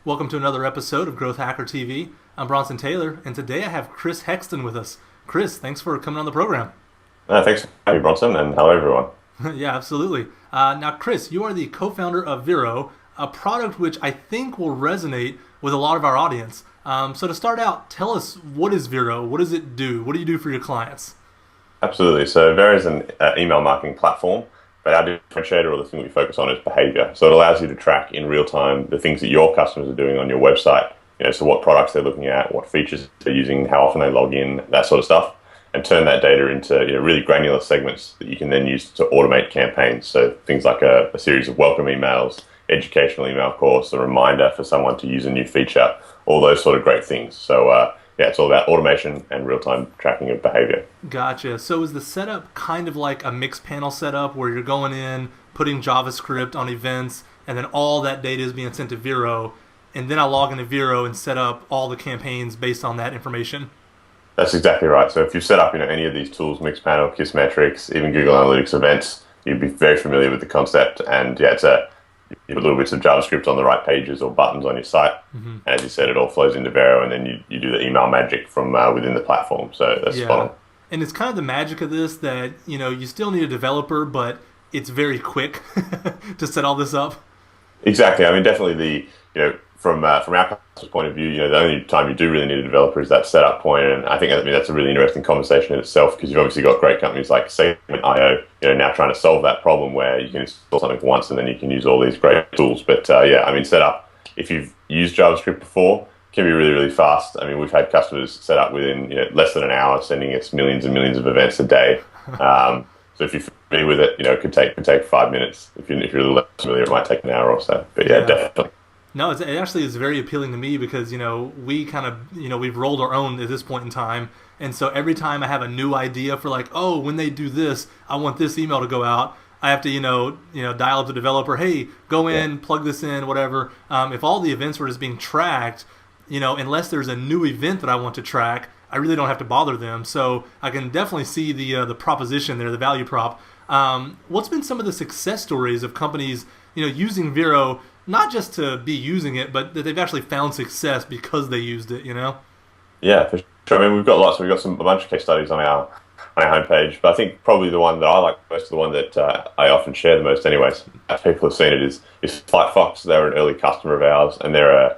Welcome to another episode of Growth Hacker TV. I'm Bronson Taylor, and today I have Chris Hexton with us. Chris, thanks for coming on the program. Thanks for having me, Bronson, and hello, everyone. Yeah, absolutely. Now, Chris, you are the co-founder of Vero, a product which I think will resonate with a lot of our audience. So to start out, tell us, what is Vero? What does it do? What do you do for your clients? Absolutely. So Vero is an email marketing platform, but our differentiator, or the thing we focus on, is behavior. So it allows you to track in real time the things that your customers are doing on your website. So what products they're looking at, what features they're using, how often they log in, that sort of stuff, and turn that data into really granular segments that you can then use to automate campaigns. So things like a series of welcome emails, educational email, of course, a reminder for someone to use a new feature, all those sort of great things. So it's all about automation and real-time tracking of behavior. Gotcha. So is the setup kind of like a mixed panel setup where you're going in, putting JavaScript on events, and then all that data is being sent to Vero, and then I log into Vero and set up all the campaigns based on that information? That's exactly right. So if you've set up any of these tools, Mixpanel, Kissmetrics, even Google Analytics events, you'd be very familiar with the concept. And you put little bits of JavaScript on the right pages or buttons on your site. Mm-hmm. As you said, it all flows into Vero, and then you do the email magic from within the platform. So that's spot on. And it's kind of the magic of this that, you still need a developer, but it's very quick to set all this up. Exactly. I mean, definitely from our customer's point of view, the only time you do really need a developer is that setup point. And I think that's a really interesting conversation in itself, because you've obviously got great companies like Segment.io, now trying to solve that problem where you can install something once and then you can use all these great tools. But setup, if you've used JavaScript before, can be really, really fast. I mean, we've had customers set up within less than an hour, sending us millions and millions of events a day. So if you're familiar with it, it could take 5 minutes. If you're a little less familiar, it might take an hour or so. But definitely. No, it actually is very appealing to me because, we kind of, we've rolled our own at this point in time. And so every time I have a new idea for when they do this, I want this email to go out, I have to, dial up the developer, hey, go in, plug this in, whatever. If all the events were just being tracked, unless there's a new event that I want to track, I really don't have to bother them. So I can definitely see the proposition there, the value prop. What's been some of the success stories of companies, using Vero, not just to be using it, but that they've actually found success because they used it, Yeah, for sure. I mean, we've got lots. We've got a bunch of case studies on our homepage, but I think probably the one that I like most, the one that I often share the most anyways, as people have seen it, is Flightfox. They're an early customer of ours, and they're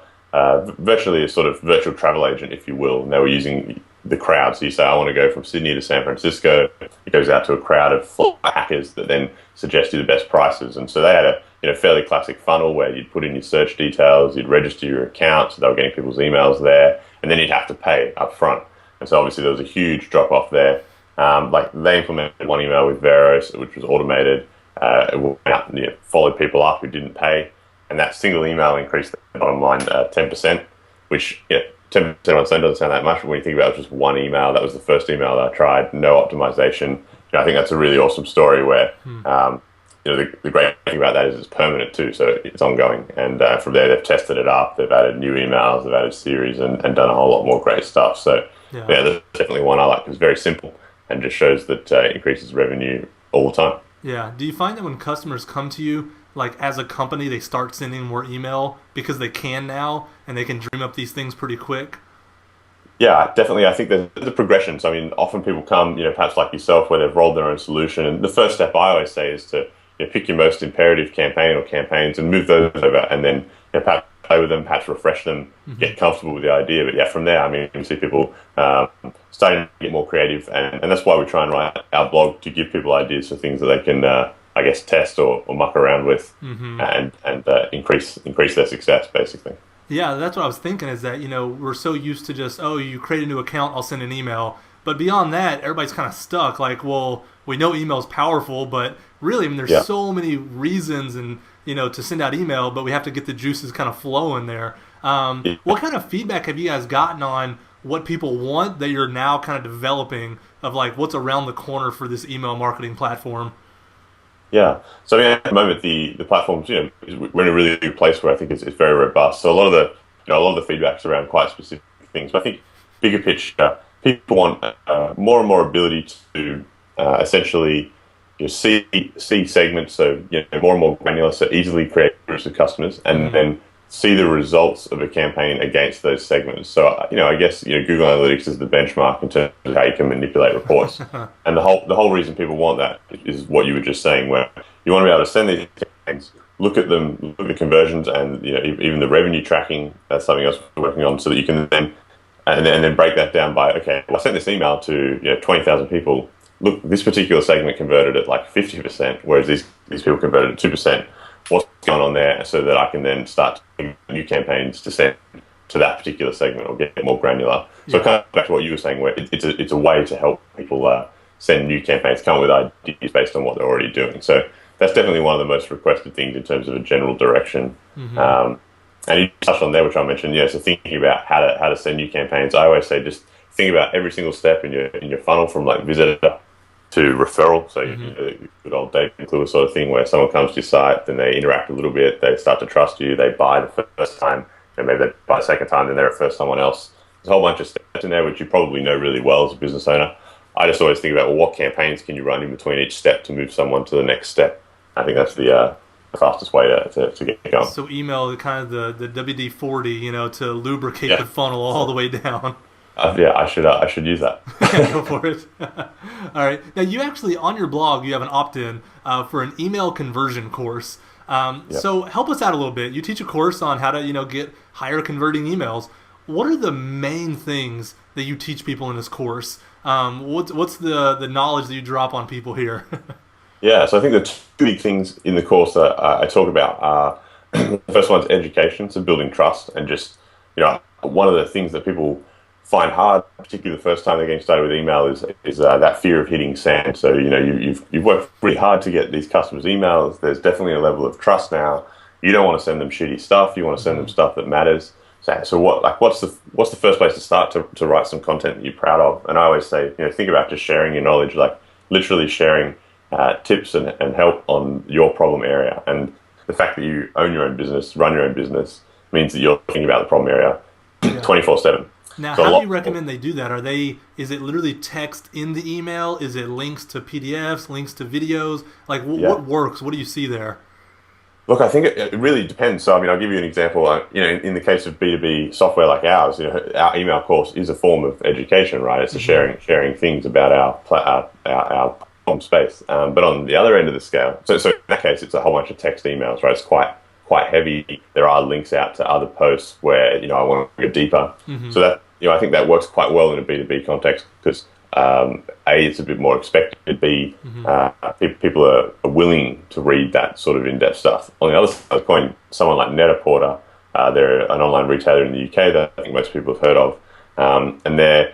virtually a sort of virtual travel agent, if you will. And they were using the crowd. So you say, I want to go from Sydney to San Francisco. It goes out to a crowd of hackers that then suggest you the best prices. And so they had a fairly classic funnel where you'd put in your search details, you'd register your account, so they were getting people's emails there, and then you'd have to pay up front. And so obviously there was a huge drop off there. They implemented one email with Vero, which was automated. It went out and followed people up who didn't pay, and that single email increased the bottom line 10%, which 10% on its own doesn't sound that much, but when you think about it, just one email. That was the first email that I tried, no optimization. I think that's a really awesome story where the great thing about that is it's permanent too, so it's ongoing. And from there, they've tested it up, they've added new emails, they've added series, and done a whole lot more great stuff. So that's definitely one I like. It's very simple and just shows that it increases revenue all the time. Yeah. Do you find that when customers come to you, as a company, they start sending more email because they can now, and they can dream up these things pretty quick? Yeah, definitely. I think there's a progression. So, I mean, often people come, perhaps like yourself, where they've rolled their own solution. And the first step I always say is to pick your most imperative campaign or campaigns and move those over, and then perhaps play with them, perhaps refresh them, get comfortable with the idea. But from there, I mean, you see people starting to get more creative, and that's why we try and write our blog, to give people ideas for things that they can, test or muck around with, and increase their success, basically. Yeah, that's what I was thinking, is that, we're so used to just, you create a new account, I'll send an email. But beyond that, everybody's kind of stuck. We know email is powerful, but really, I mean, there's so many reasons and to send out email, but we have to get the juices kind of flowing there. What kind of feedback have you guys gotten on what people want that you're now kind of developing of what's around the corner for this email marketing platform? Yeah. So I mean, at the moment, the platforms, we're in a really good place where I think it's very robust. So a lot of the feedback's around quite specific things. But I think bigger picture, people want more and more ability to essentially see segments, so more and more granular, so easily create groups of customers, and then see the results of a campaign against those segments. So, I guess, Google Analytics is the benchmark in terms of how you can manipulate reports. And the whole reason people want that is what you were just saying, where you want to be able to send these campaigns, look at them, look at the conversions, and even the revenue tracking. That's something else we're working on, so that you can then break that down by, okay, well, I sent this email to 20,000 people. Look, this particular segment converted at like 50%, whereas these people converted at 2%. What's going on there, so that I can then start new campaigns to send to that particular segment or get more granular. So kind of back to what you were saying, where it's a way to help people send new campaigns, come up with ideas based on what they're already doing. So that's definitely one of the most requested things in terms of a general direction. And you touched on there, which I mentioned. So thinking about how to send new campaigns, I always say just think about every single step in your funnel, from like visitor to referral. So the good old Dave Clue sort of thing, where someone comes to your site, then they interact a little bit, they start to trust you, they buy the first time, and maybe they buy the second time, then they're at someone else. There's a whole bunch of steps in there which you probably know really well as a business owner. I just always think about, well, what campaigns can you run in between each step to move someone to the next step? I think that's the fastest way to get going. So email, kind of the WD-40, to lubricate the funnel all the way down. I should use that. Go for it. All right. Now, you actually, on your blog, you have an opt-in for an email conversion course. So help us out a little bit. You teach a course on how to, get higher converting emails. What are the main things that you teach people in this course? What's the knowledge that you drop on people here? So I think the two big things in the course that I talk about are, the first one's education, so building trust, and just, one of the things that people find hard, particularly the first time they're getting started with email, is that fear of hitting send. So you've worked really hard to get these customers' emails. There's definitely a level of trust now. You don't want to send them shitty stuff. You want to send them stuff that matters. So what's the first place to start to write some content that you're proud of? And I always say, think about just sharing your knowledge, like literally sharing tips and help on your problem area. And the fact that you own your own business, run your own business, means that you're thinking about the problem area 24/7. Now, so how do you recommend they do that? Is it literally text in the email? Is it links to PDFs, links to videos? Like, what works? What do you see there? Look, I think it really depends. So, I'll give you an example. In the case of B2B software like ours, our email course is a form of education, right? It's a sharing things about our problem space. But on the other end of the scale, so in that case, it's a whole bunch of text emails, right? It's quite heavy. There are links out to other posts where I want to go deeper. So that I think that works quite well in a B2B context, because A, it's a bit more expected. B, people are willing to read that sort of in-depth stuff. On the other side of the coin, someone like Net-a-Porter, they're an online retailer in the UK that I think most people have heard of, and they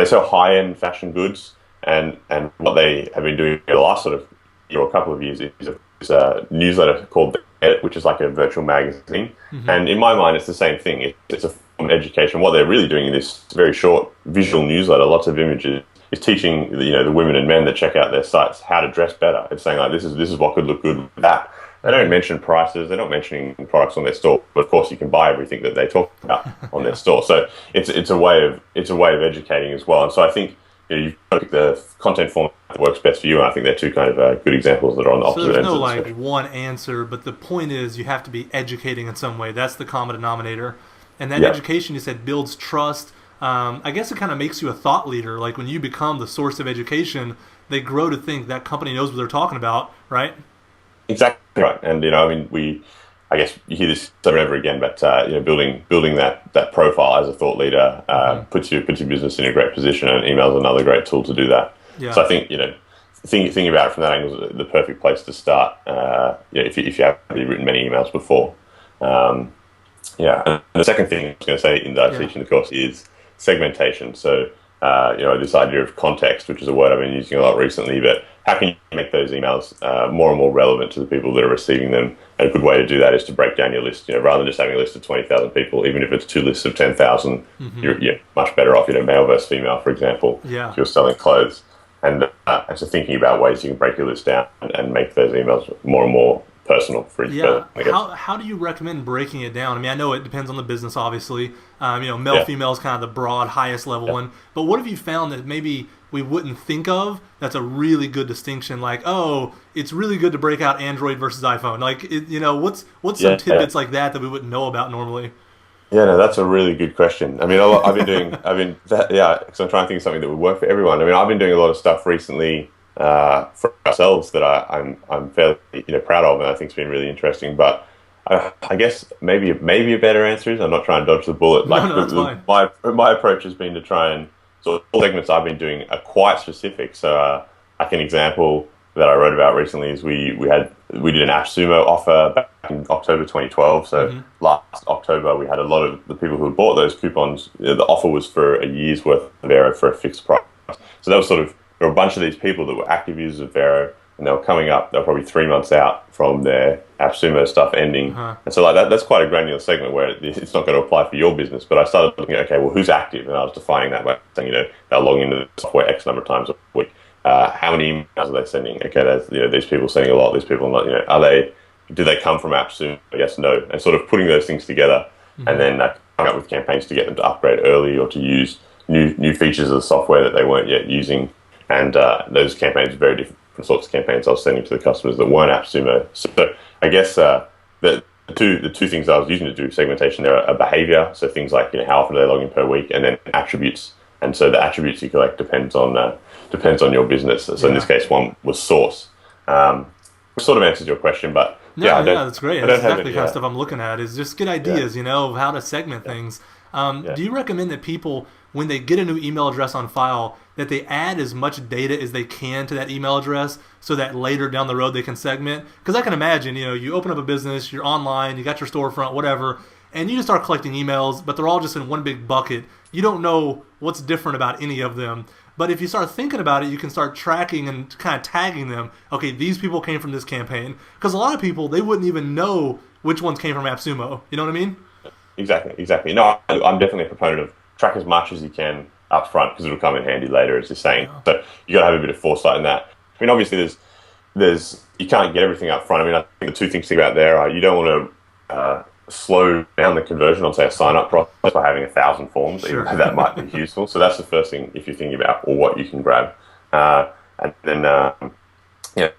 sell high-end fashion goods. And what they have been doing in the last sort of year or couple of years is a newsletter called The Edit, which is like a virtual magazine. And in my mind, it's the same thing. It's a form of education. What they're really doing in this very short visual newsletter, lots of images, is teaching the women and men that check out their sites how to dress better. It's saying, like, this is what could look good with that. They don't mention prices. They're not mentioning products on their store, but of course you can buy everything that they talk about on their store. So it's a way of educating as well. And so I think you've got to pick the content format that works best for you, and I think they're two kind of good examples that are on the opposite ends. So there's no one answer, but the point is you have to be educating in some way. That's the common denominator. And that education, you said, builds trust. I guess it kind of makes you a thought leader. Like, when you become the source of education, they grow to think that company knows what they're talking about, right? Exactly right. And I guess you hear this over and over again, but building that profile as a thought leader puts your business in a great position, and email is another great tool to do that. Yeah. So I think thinking about it from that angle is the perfect place to start. If you haven't really written many emails before. And the second thing I was going to say that I teach in the course is segmentation. So this idea of context, which is a word I've been using a lot recently, but how can you make those emails more and more relevant to the people that are receiving them? And a good way to do that is to break down your list. Rather than just having a list of 20,000 people, even if it's two lists of 10,000, you're much better off, male versus female, for example, if you're selling clothes. And so thinking about ways you can break your list down and make those emails more and more personal for each person. How do you recommend breaking it down? I know it depends on the business, obviously. Male, female is kind of the broad, highest level one. But what have you found that maybe we wouldn't think of, that's a really good distinction. Like, oh, it's really good to break out Android versus iPhone. Like, what's some tidbits like that we wouldn't know about normally? Yeah, no, that's a really good question. I mean, because I'm trying to think of something that would work for everyone. I mean, I've been doing a lot of stuff recently for ourselves that I'm fairly proud of, and I think it's been really interesting. But I guess maybe a better answer is I'm not trying to dodge the bullet. Like, No, that's fine. my approach has been to try and so all segments I've been doing are quite specific. So like an example that I wrote about recently is we did an AppSumo offer back in October 2012. So last October we had a lot of the people who had bought those coupons. The offer was for a year's worth of Vero for a fixed price. So that was there were a bunch of these people that were active users of Vero, and they were coming up. They were probably 3 months out from their AppSumo stuff ending, and so like that's quite a granular segment where it's not going to apply for your business. But I started looking at, okay, well, who's active, and I was defining that by saying, they'll log into the software X number of times a week. How many emails are they sending? Okay, there's these people sending a lot. These people not. Do they come from AppSumo? Yes, no, and sort of putting those things together, and then coming up with campaigns to get them to upgrade early or to use new features of the software that they weren't yet using. And those campaigns are very different sorts of campaigns I was sending to the customers that weren't AppSumo. So I guess the two things I was using to do segmentation there are behavior, so things like how often do they log in per week, and then attributes. And so the attributes you collect depends on your business. So in this case, one was source. Which sort of answers your question, but that's great. That's exactly the kind of stuff I'm looking at. Is just get ideas, of how to segment things. Do you recommend that people, when they get a new email address on file, that they add as much data as they can to that email address so that later down the road they can segment? Because I can imagine, you open up a business, you're online, you got your storefront, whatever, and you just start collecting emails, but they're all just in one big bucket. You don't know what's different about any of them. But if you start thinking about it, you can start tracking and kind of tagging them. Okay, these people came from this campaign. Because a lot of people, they wouldn't even know which ones came from AppSumo. You know what I mean? Exactly. No, I'm definitely a proponent of track as much as you can up front because it'll come in handy later, as you're saying. Yeah. So you got to have a bit of foresight in that. I mean, obviously, there's you can't get everything up front. I mean, I think the two things to think about there are you don't want to slow down the conversion on, say, a sign-up process by having 1,000 forms, even though that might be useful. So that's the first thing if you're thinking about or what you can grab. And then,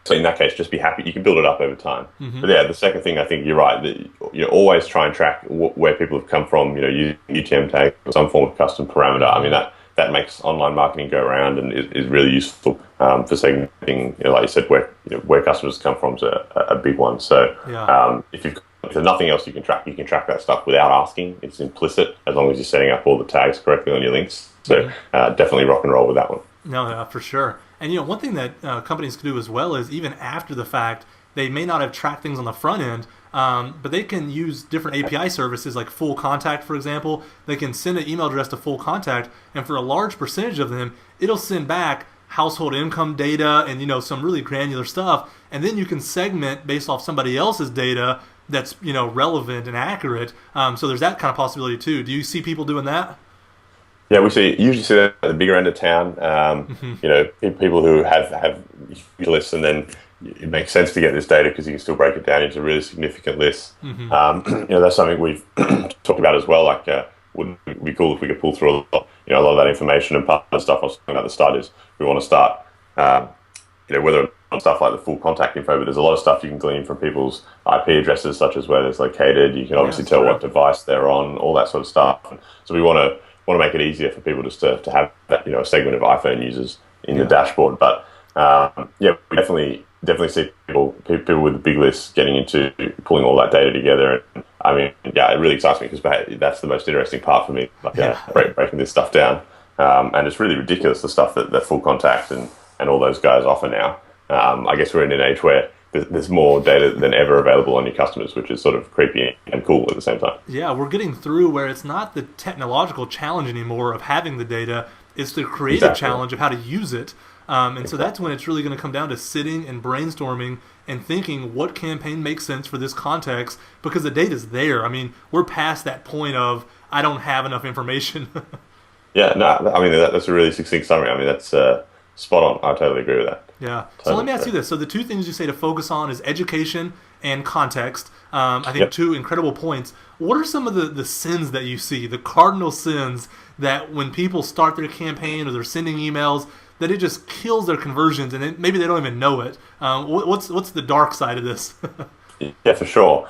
so in that case, just be happy. You can build it up over time. But the second thing, I think you're right, that always try and track where people have come from, using UTM tag or some form of custom parameter. I mean, that makes online marketing go around and is really useful for segmenting, like you said, where customers come from is a big one. So if there's nothing else you can track that stuff without asking. It's implicit as long as you're setting up all the tags correctly on your links. So definitely rock and roll with that one. No, for sure. And one thing that companies can do as well is even after the fact, they may not have tracked things on the front end, but they can use different API services like Full Contact, for example. They can send an email address to Full Contact, and for a large percentage of them, it'll send back household income data and some really granular stuff. And then you can segment based off somebody else's data that's relevant and accurate. So there's that kind of possibility too. Do you see people doing that? Yeah, usually see that at the bigger end of town. People who have huge lists, and then it makes sense to get this data because you can still break it down into really significant lists. That's something we've talked about as well. Like, wouldn't it be cool if we could pull through a lot of that information? And part of the stuff I was talking about at the start is we want to start, whether on stuff like the Full Contact info, but there's a lot of stuff you can glean from people's IP addresses, such as where they're located. You can obviously tell what device they're on, all that sort of stuff. So we want to make it easier for people just to have that, a segment of iPhone users in the dashboard. But we definitely see people with the big lists getting into pulling all that data together. And I mean, it really excites me because that's the most interesting part for me, breaking this stuff down. And it's really ridiculous, the stuff that Full Contact and all those guys offer now. I guess we're in an age where there's more data than ever available on your customers, which is sort of creepy and cool at the same time. Yeah, we're getting through where it's not the technological challenge anymore of having the data, it's the creative challenge of how to use it. So that's when it's really going to come down to sitting and brainstorming and thinking what campaign makes sense for this context, because the data's there. I mean, we're past that point of I don't have enough information. Yeah, no, I mean, that's a really succinct summary. I mean, that's spot on. I totally agree with that. Yeah. So let me ask you this. So the two things you say to focus on is education and context. I think two incredible points. What are some of the sins that you see, the cardinal sins that when people start their campaign or they're sending emails, that it just kills their conversions, and maybe they don't even know it. What's the dark side of this? Yeah, for sure.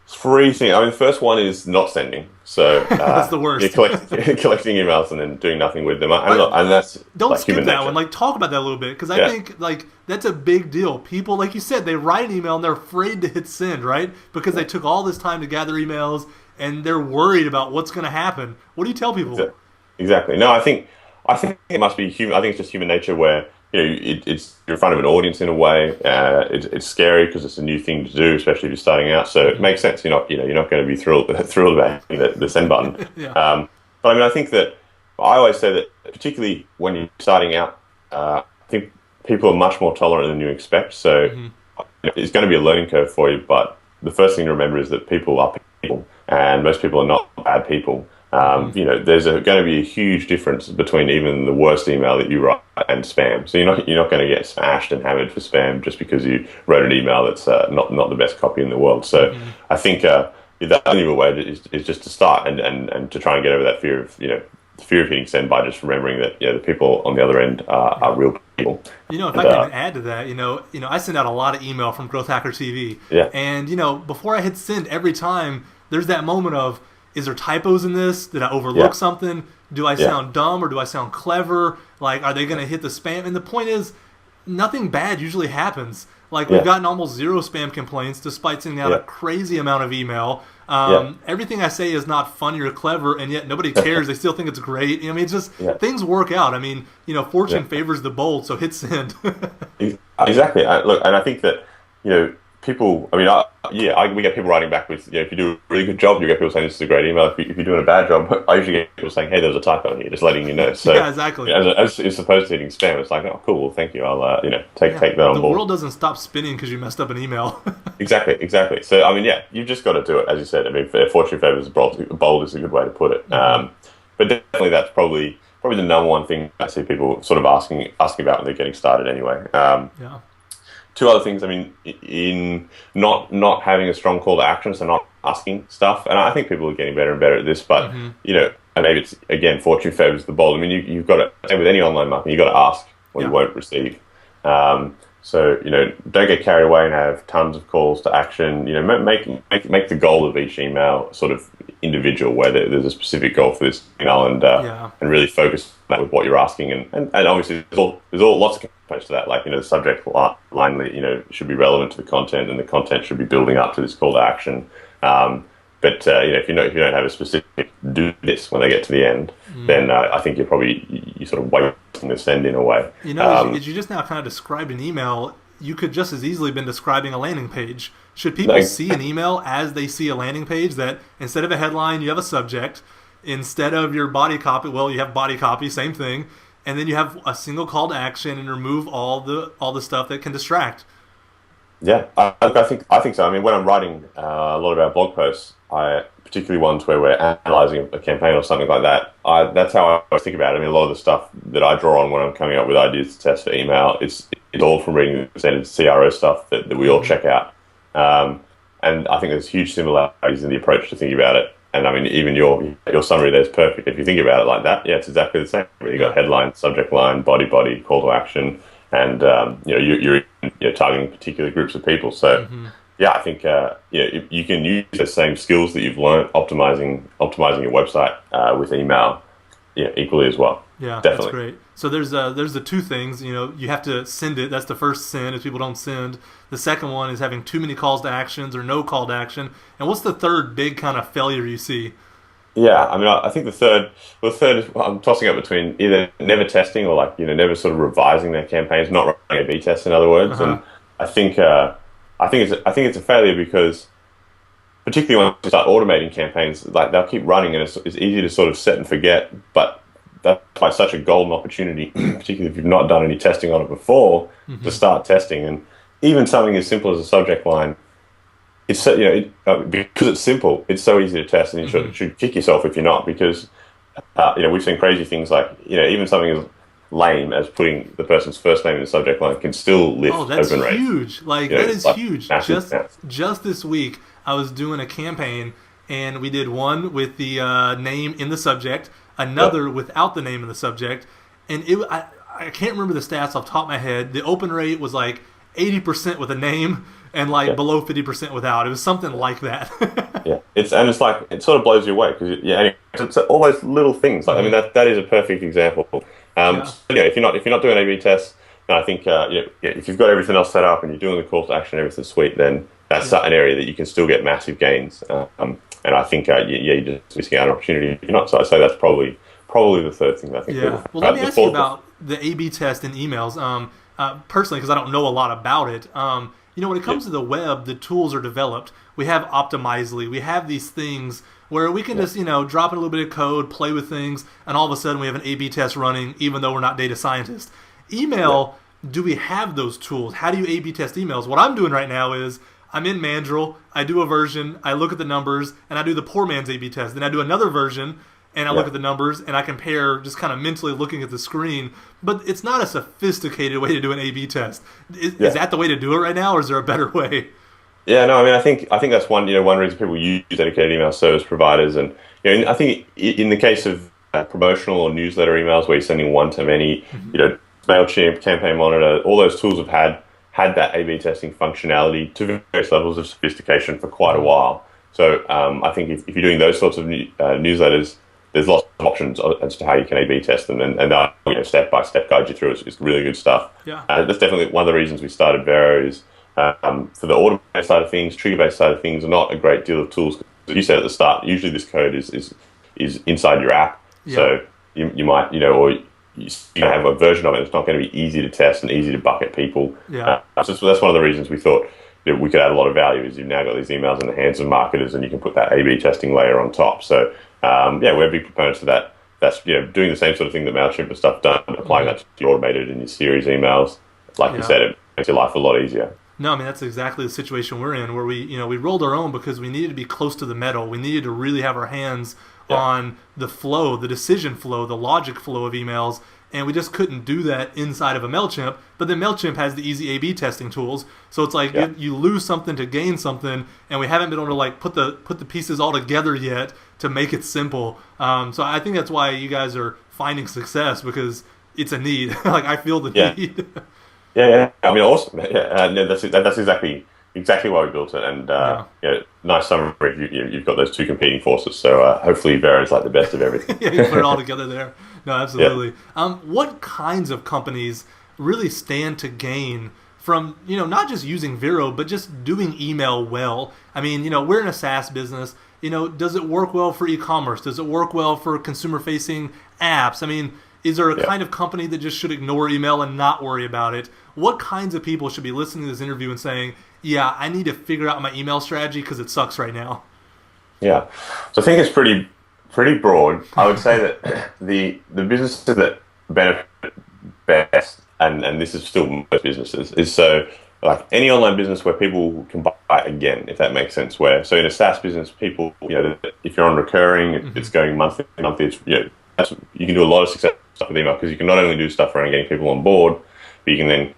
Three things. I mean, the first one is not sending. So That's the worst. you're collecting emails and then doing nothing with them. And that's Don't like skip human that nature. one. Like, talk about that a little bit, because I think like that's a big deal. People, like you said, they write an email and they're afraid to hit send, right? Because they took all this time to gather emails and they're worried about what's going to happen. What do you tell people? Exactly. No, I think it must be human. I think it's just human nature where it's you're in front of an audience in a way. It's scary because it's a new thing to do, especially if you're starting out. So it makes sense. You're not going to be thrilled about hitting the send button. Yeah. But I mean, I think that I always say that particularly when you're starting out, I think people are much more tolerant than you expect. So it's going to be a learning curve for you. But the first thing to remember is that people are people, and most people are not bad people. There's going to be a huge difference between even the worst email that you write and spam. So you're not going to get smashed and hammered for spam just because you wrote an email that's not the best copy in the world. So I think the only way is just to start and to try and get over that fear of hitting send by just remembering that the people on the other end are real people. If I can add to that, I send out a lot of email from Growth Hacker TV. Yeah. And before I hit send, every time there's that moment of, is there typos in this? Did I overlook something? Do I sound dumb or do I sound clever? Like, are they going to hit the spam? And the point is, nothing bad usually happens. Like, we've gotten almost zero spam complaints despite sending out a crazy amount of email. Everything I say is not funny or clever, and yet nobody cares. They still think it's great. I mean, it's just things work out. I mean, fortune favors the bold, so hit send. Exactly. Look, and I think that people. I mean, we get people writing back with if you do a really good job, you get people saying this is a great email. If you're doing a bad job, I usually get people saying, hey, there's a typo here, just letting you know. So yeah, exactly. As opposed to hitting spam, it's like, oh, cool, well, thank you. I'll take that on board. The world doesn't stop spinning because you messed up an email. Exactly. So I mean, you've just got to do it, as you said. I mean, fortune favors bold is a good way to put it. But definitely, that's probably the number one thing I see people sort of asking about when they're getting started. Anyway. Two other things. I mean, in not having a strong call to action, so not asking stuff. And I think people are getting better and better at this. But and maybe it's again fortune favors the bold. I mean, you've got to, same with any online marketing, you've got to ask what you won't receive. So don't get carried away and have tons of calls to action. Make the goal of each email sort of individual, where there's a specific goal for this email, and really focus on that with what you're asking. And obviously there's all lots of components to that. Like the subject line should be relevant to the content, and the content should be building up to this call to action. But if you don't have a specific do this when they get to the end, then I think you sort of wasting the send in a way. As you just now kind of described an email, you could just as easily have been describing a landing page. Should people see an email as they see a landing page, that instead of a headline, you have a subject, instead of your body copy, well, you have body copy, same thing, and then you have a single call to action and remove all the stuff that can distract. Yeah, I think so. I mean, when I'm writing a lot of our blog posts, particularly ones where we're analysing a campaign or something like that, that's how I always think about it. I mean, a lot of the stuff that I draw on when I'm coming up with ideas to test for email, it's all from reading the standard CRO stuff that we all check out. And I think there's huge similarities in the approach to thinking about it. And I mean, even your summary there is perfect. If you think about it like that, it's exactly the same. You've got headline, subject line, body, call to action, and you're targeting particular groups of people. So I think you can use the same skills that you've learned optimizing your website with email equally as well. Yeah, definitely. That's great. So there's the two things. You have to send it. That's the first sin, if people don't send. The second one is having too many calls to actions or no call to action. And what's the third big kind of failure you see? Yeah, I mean, I think the third is I'm tossing up between either never testing or never sort of revising their campaigns, not running A/B tests, in other words. And I think it's a failure because, particularly when you start automating campaigns, they'll keep running, and it's easy to sort of set and forget. But that's like such a golden opportunity, particularly if you've not done any testing on it before, to start testing. And even something as simple as a subject line, it's because it's simple, it's so easy to test, and you should kick yourself if you're not, because we've seen crazy things like even something as lame as putting the person's first name in the subject line can still lift open rates. Oh, that's huge! That is huge. Massive. Just this week, I was doing a campaign, and we did one with the name in the subject, another without the name in the subject, and I can't remember the stats off the top of my head. The open rate was like 80% with a name and like below 50% without. It was something like that. Yeah, it's like it sort of blows you away because anyway, it's all those little things. Like, I mean, that is a perfect example. So, if you're not doing A/B tests, then I think if you've got everything else set up and you're doing the call to action, everything's sweet, then that's an area that you can still get massive gains. And I think you're just missing out on opportunity if you're not. So I'd say that's probably the third thing that I think. Yeah. Well, let me ask you about the A/B test in emails. Personally, because I don't know a lot about it. When it comes to the web, the tools are developed. We have Optimizely. We have these things where we can just, drop in a little bit of code, play with things, and all of a sudden we have an A/B test running, even though we're not data scientists. Email, do we have those tools? How do you A/B test emails? What I'm doing right now is I'm in Mandrill, I do a version, I look at the numbers, and I do the poor man's A/B test. Then I do another version, and I look at the numbers, and I compare just kind of mentally looking at the screen. But it's not a sophisticated way to do an A/B test. Is that the way to do it right now, or is there a better way? Yeah, no, I mean, I think that's one reason people use dedicated email service providers, and I think in the case of promotional or newsletter emails where you're sending one to many, Mailchimp, Campaign Monitor, all those tools have had that A/B testing functionality to various levels of sophistication for quite a while. So I think if you're doing those sorts of newsletters, there's lots of options as to how you can A/B test them, and that step-by-step guide you through is really good stuff. Yeah. That's definitely one of the reasons we started Vero is for the automated side of things, trigger-based side of things, are not a great deal of tools. As you said at the start, usually this code is inside your app, so you might, or you have a version of it. It's not going to be easy to test and easy to bucket people. Yeah. So that's one of the reasons we thought that we could add a lot of value is you've now got these emails in the hands of marketers and you can put that A/B testing layer on top. So we're big proponents of that. That's doing the same sort of thing that Mailchimp and stuff done, applying that to your automated and your series emails. Like you said, it makes your life a lot easier. No, I mean, that's exactly the situation we're in, where we rolled our own because we needed to be close to the metal. We needed to really have our hands on the flow, the decision flow, the logic flow of emails, and we just couldn't do that inside of a MailChimp. But then MailChimp has the easy A/B testing tools, so it's like you lose something to gain something, and we haven't been able to put the pieces all together yet to make it simple. So I think that's why you guys are finding success, because it's a need. I feel the need. Yeah. I mean, awesome. Yeah, that's exactly why we built it. And nice summary. You've got those two competing forces. So hopefully, Vero is like the best of everything. You put it all together there. No, absolutely. What kinds of companies really stand to gain from not just using Vero, but just doing email well? I mean, we're in a SaaS business. Does it work well for e-commerce? Does it work well for consumer-facing apps? I mean, is there a kind of company that just should ignore email and not worry about it? What kinds of people should be listening to this interview and saying, yeah, I need to figure out my email strategy because it sucks right now? Yeah. So I think it's pretty broad. I would say that the businesses that benefit best, and this is still most businesses, is so like any online business where people can buy again, if that makes sense. So in a SaaS business, people, if you're on recurring, it's going monthly. It's, you can do a lot of successful stuff with email because you can not only do stuff around getting people on board, but you can then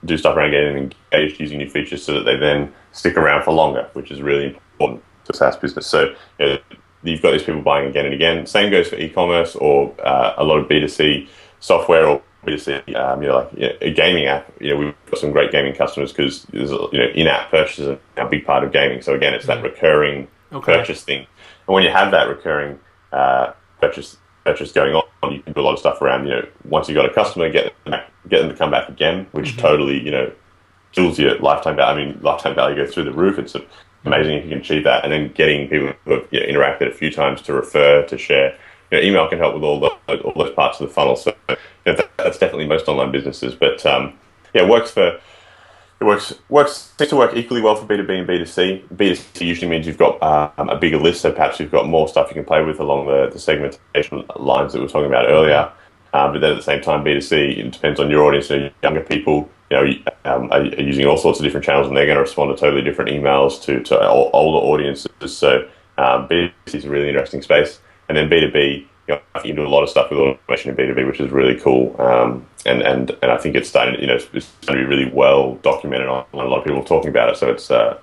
do stuff around getting them engaged using new features so that they then stick around for longer, which is really important to SaaS business. So you've got these people buying again and again. Same goes for e-commerce or a lot of B2C software or B2C, a gaming app. We've got some great gaming customers because there's in-app purchases are a big part of gaming. So again, it's that recurring purchase thing. And when you have that recurring purchase going on, you can do a lot of stuff around, once you've got a customer, get them to come back again, which totally, kills your lifetime value. I mean, lifetime value goes through the roof. It's amazing if you can achieve that. And then getting people who have interacted a few times to refer, to share. Email can help with all those parts of the funnel. So that's definitely most online businesses. But it seems to work equally well for B2B and B2C. B2C usually means you've got a bigger list, so perhaps you've got more stuff you can play with along the segmentation lines that we were talking about earlier. But then at the same time, B2C, it depends on your audience. Younger people are using all sorts of different channels, and they're going to respond to totally different emails to older audiences. So B2C is a really interesting space. And then B2B, I think you can do a lot of stuff with automation in B2B, which is really cool. And I think it's starting, it's going to be really well documented on a lot of people talking about it. So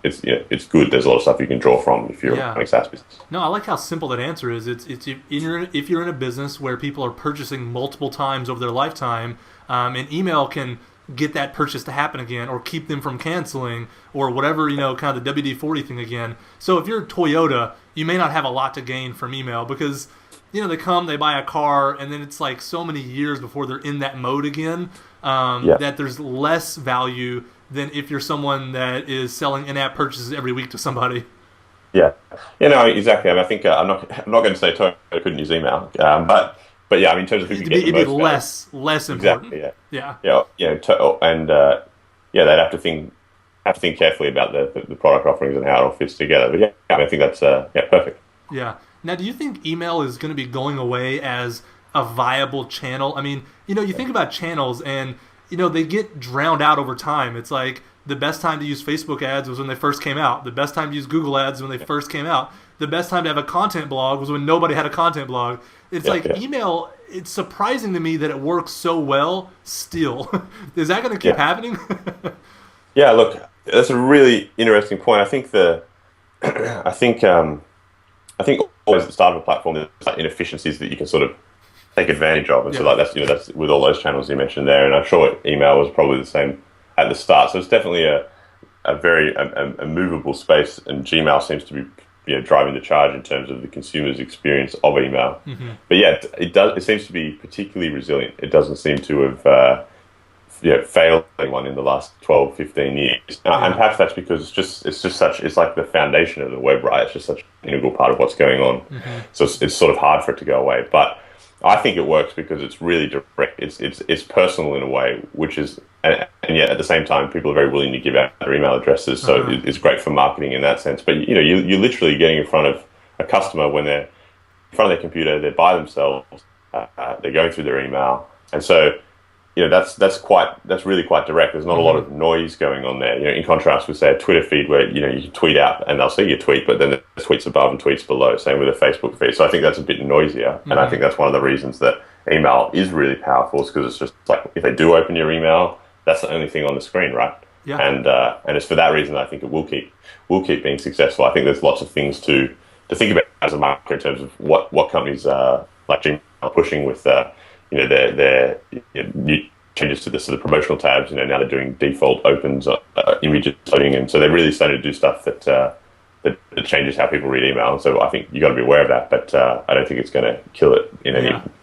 it's good. There's a lot of stuff you can draw from if you're running SaaS business. No, I like how simple that answer is. It's if you're in a business where people are purchasing multiple times over their lifetime, and email can get that purchase to happen again, or keep them from canceling, or whatever, kind of the WD-40 thing again. So if you're Toyota, you may not have a lot to gain from email because, they come, they buy a car, and then it's like so many years before they're in that mode again, that there's less value than if you're someone that is selling in-app purchases every week to somebody. Yeah, exactly. I mean, I think I'm not going to say Toyota couldn't use email, but yeah, I mean, in terms of who can get the most value, less important. Exactly. They'd have to think carefully about the product offerings and how it all fits together. But I think that's perfect. Yeah. Now, do you think email is going to be going away as a viable channel? I mean, you think about channels, and they get drowned out over time. It's like the best time to use Facebook ads was when they first came out. The best time to use Google ads was when they first came out. The best time to have a content blog was when nobody had a content blog. It's email, it's surprising to me that it works so well still. Is that going to keep happening? Yeah, look, that's a really interesting point. I think always at the start of a platform, there's like inefficiencies that you can sort of take advantage of. And so that's with all those channels you mentioned there. And I'm sure email was probably the same at the start. So it's definitely a very movable space, and Gmail seems to be driving the charge in terms of the consumer's experience of email. Mm-hmm. But it seems to be particularly resilient. It doesn't seem to have failed anyone in the last 12, 15 years. And perhaps that's because it's like the foundation of the web, right? It's just such an integral part of what's going on. Mm-hmm. So it's sort of hard for it to go away. But I think it works because it's really direct. It's personal in a way, which is, and yet at the same time, people are very willing to give out their email addresses. So it's great for marketing in that sense. But you're literally getting in front of a customer when they're in front of their computer, they're by themselves, they're going through their email, and so that's really quite direct. There's not a lot of noise going on there. In contrast with, say, a Twitter feed where you can tweet out and they'll see your tweet, but then there's tweets above and tweets below. Same with a Facebook feed. So I think that's a bit noisier, and I think that's one of the reasons that email is really powerful. Is because it's just like if they do open your email, that's the only thing on the screen, right? Yeah. And it's for that reason I think it will keep being successful. I think there's lots of things to think about as a marketer in terms of what companies like Gmail are pushing with their new changes to the sort of promotional tabs. Now they're doing default opens, images loading, and so they're really starting to do stuff that changes how people read email. And so I think you got to be aware of that, but I don't think it's going to kill it in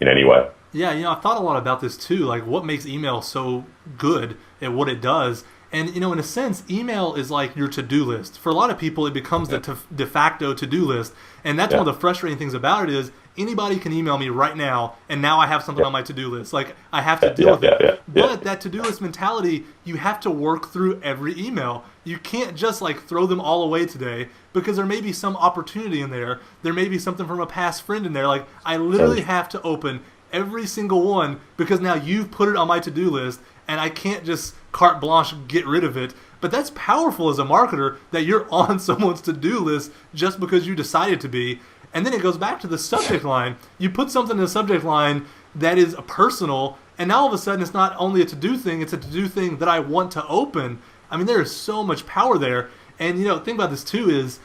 any way. Yeah, I've thought a lot about this too. Like, what makes email so good at what it does? And, in a sense, email is like your to-do list. For a lot of people, it becomes the de facto to-do list. And that's one of the frustrating things about it is anybody can email me right now, and now I have something on my to-do list. Like, I have to deal with it. But that to-do list mentality, you have to work through every email. You can't just, throw them all away today because there may be some opportunity in there. There may be something from a past friend in there. Like, I literally have to open every single one because now you've put it on my to-do list, and I can't just carte blanche get rid of it. But that's powerful as a marketer that you're on someone's to-do list just because you decided to be. And then it goes back to the subject line. You put something in the subject line that is personal, and now all of a sudden it's not only a to-do thing, it's a to-do thing that I want to open. I mean, there is so much power there. And, the thing about this too is,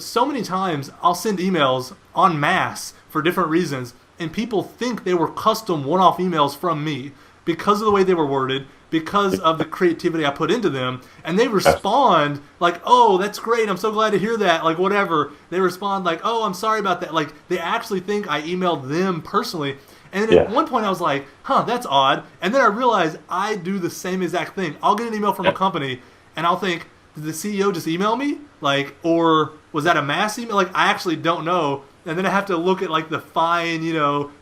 so many times I'll send emails en masse for different reasons, and people think they were custom one-off emails from me because of the way they were worded, because of the creativity I put into them, and they respond like, oh, that's great, I'm so glad to hear that, like, whatever. They respond like, oh, I'm sorry about that. Like, they actually think I emailed them personally. And then at one point I was like, that's odd. And then I realized I do the same exact thing. I'll get an email from a company, and I'll think, did the CEO just email me? Like, or was that a mass email? Like, I actually don't know. And then I have to look at, the fine,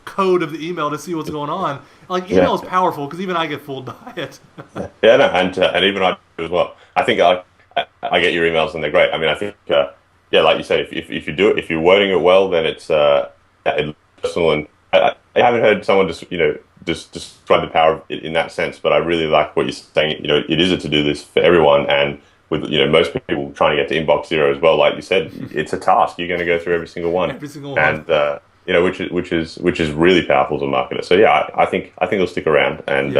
code of the email to see what's going on. Like, email is powerful because even I get fooled by it. And even I do as well. I think I get your emails and they're great. I mean, I think, like you said, if you do it, if you're wording it well, then it's personal. And I haven't heard someone just describe the power of it in that sense, but I really like what you're saying. It is a to-do list for everyone, and with most people trying to get to inbox zero as well, like you said, it's a task. You're going to go through every single one. And which is really powerful to market it. So yeah, I think it'll stick around, and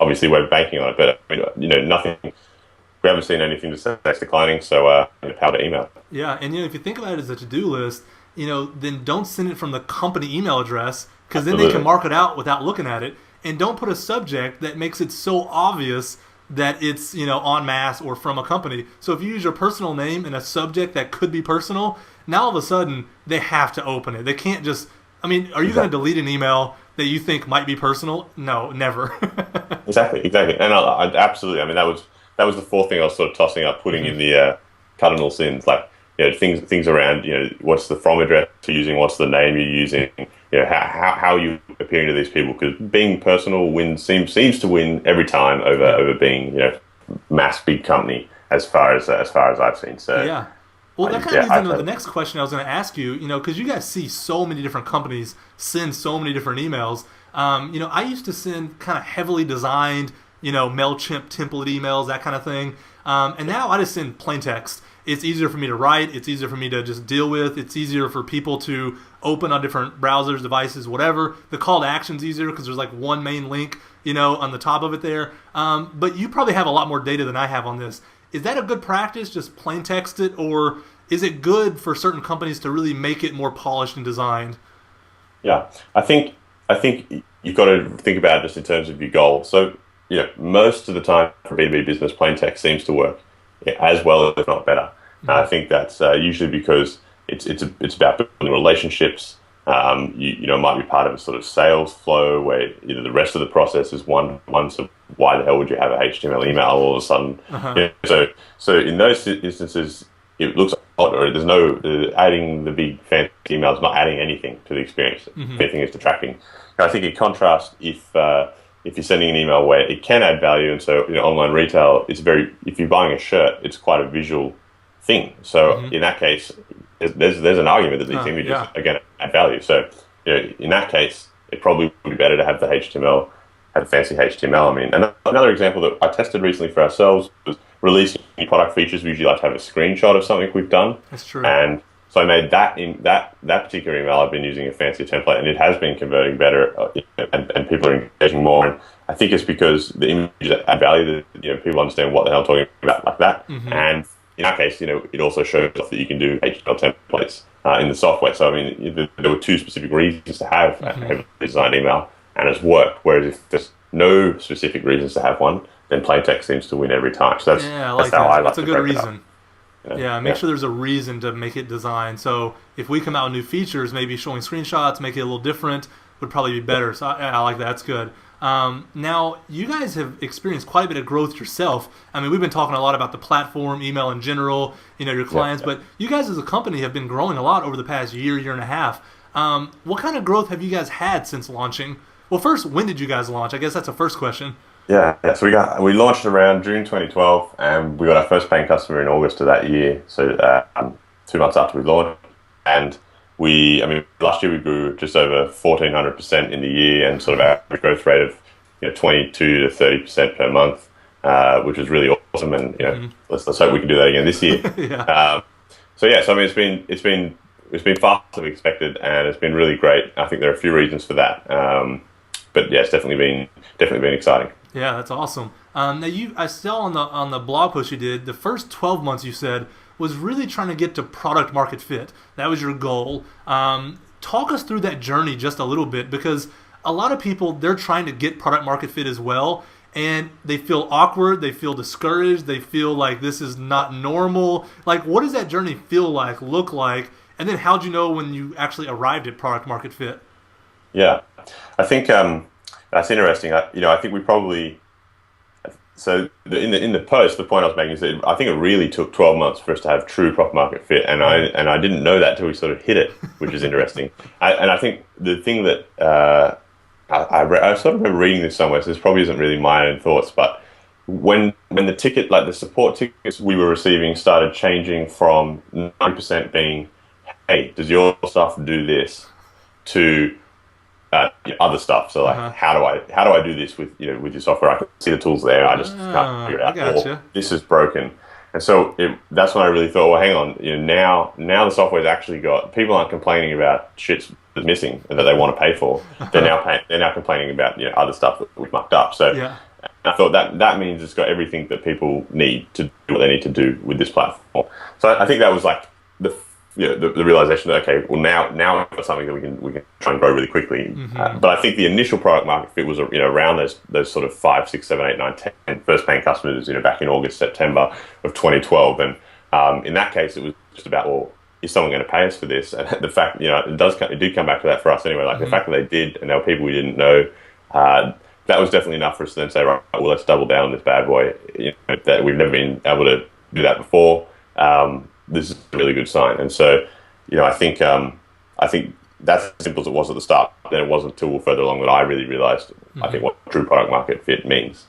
obviously we're banking on it. But I mean, nothing. We haven't seen anything to say it's declining. So power to email. Yeah, and if you think about it as a to-do list, then don't send it from the company email address because then they can mark it out without looking at it, and don't put a subject that makes it so obvious that it's en masse or from a company. So if you use your personal name in a subject that could be personal, now all of a sudden they have to open it. They can't just. I mean, are you going to delete an email that you think might be personal? No, never. Exactly, and I absolutely. I mean, that was the fourth thing I was sort of tossing up, putting in the cardinal sins, like things around what's the from address you're using, what's the name you're using, how are you appearing to these people, because being personal seems to win every time over being mass big company as far as I've seen. So yeah. Well, that kind of leads into the next question I was going to ask you, because you guys see so many different companies send so many different emails. I used to send kind of heavily designed, MailChimp template emails, that kind of thing. And now I just send plain text. It's easier for me to write. It's easier for me to just deal with. It's easier for people to open on different browsers, devices, whatever. The call to action's easier because there's like one main link, on the top of it there. But you probably have a lot more data than I have on this. Is that a good practice, just plain text it, or is it good for certain companies to really make it more polished and designed? Yeah, I think you've got to think about it just in terms of your goal. So, most of the time for B2B business, plain text seems to work as well, if not better. Mm-hmm. I think that's usually because it's about building relationships. It might be part of a sort of sales flow where the rest of the process is one. So why the hell would you have a HTML email all of a sudden? Uh-huh. So in those instances, it looks odd, or there's no adding the big fancy emails, not adding anything to the experience. Mm-hmm. Anything is detracting. And I think in contrast, if you're sending an email where it can add value, and so online retail, if you're buying a shirt, it's quite a visual thing. So in that case, there's an argument that these images are going to add value. So in that case, it probably would be better to have the HTML, have fancy HTML. I mean, another example that I tested recently for ourselves was releasing new product features. We usually like to have a screenshot of something we've done. That's true. And so I made that in that particular email. I've been using a fancier template, and it has been converting better, and people are engaging more. And I think it's because the images add value that people understand what the hell I'm talking about like that. Mm-hmm. And in that case, it also shows off that you can do HTML templates in the software. So I mean, there were two specific reasons to have a heavily designed email, and it's worked. Whereas if there's no specific reasons to have one, then plain text seems to win every time. So that's how I like to break it up. That's a good reason. Make sure there's a reason to make it designed. So if we come out with new features, maybe showing screenshots, make it a little different, would probably be better. So I like that. That's good. Now, you guys have experienced quite a bit of growth yourself. I mean, we've been talking a lot about the platform, email in general, your clients, but you guys as a company have been growing a lot over the past year and a half. What kind of growth have you guys had since launching? Well, first, when did you guys launch? I guess that's the first question. Yeah. So we launched around June 2012, and we got our first paying customer in August of that year. So 2 months after we launched, and last year we grew just over 1,400% in the year, and sort of average growth rate of 22 to 30% per month, which is really awesome. And let's hope we can do that again this year. So it's been faster than we expected, and it's been really great. I think there are a few reasons for that, but yeah, it's definitely been exciting. Yeah, that's awesome. Now I saw on the blog post you did, the first 12 months you said was really trying to get to product market fit. That was your goal. Talk us through that journey just a little bit, because a lot of people, they're trying to get product market fit as well, and they feel awkward, they feel discouraged, they feel like this is not normal. Like, what does that journey feel like, look like, and then how'd you know when you actually arrived at product market fit? Yeah, I think that's interesting. I think we probably. So in the post, the point I was making is that I think it really took 12 months for us to have true product market fit, and I didn't know that till we sort of hit it, which is interesting. I think the thing that I sort of remember reading this somewhere, so this probably isn't really my own thoughts, but when the ticket, like the support tickets we were receiving, started changing from 90% being, hey, does your stuff do this, to other stuff. So like, how do I do this with with your software? I can see the tools there. I just can't figure it out. Gotcha. Or, this is broken. And so that's when I really thought, well, hang on, now the software's actually got people aren't complaining about shit that's missing and that they want to pay for. They're now complaining about other stuff that we've mucked up. So Yeah. I thought that means it's got everything that people need to do what they need to do with this platform. So I think that was like the realization that, okay, well now we've got something that we can try and grow really quickly. But I think the initial product market fit was around those sort of 5, 6, 7, 8, 9, 10 first paying customers back in August, September of 2012, and in that case it was just about, well, is someone going to pay us for this? And the fact it did come back to that for us anyway. Like the fact that they did, and there were people we didn't know. That was definitely enough for us to then say, right, well, let's double down on this bad boy. That we've never been able to do that before. This is a really good sign. And so, I think that's as simple as it was at the start. Then it wasn't until further along that I really realized, I think, what true product market fit means,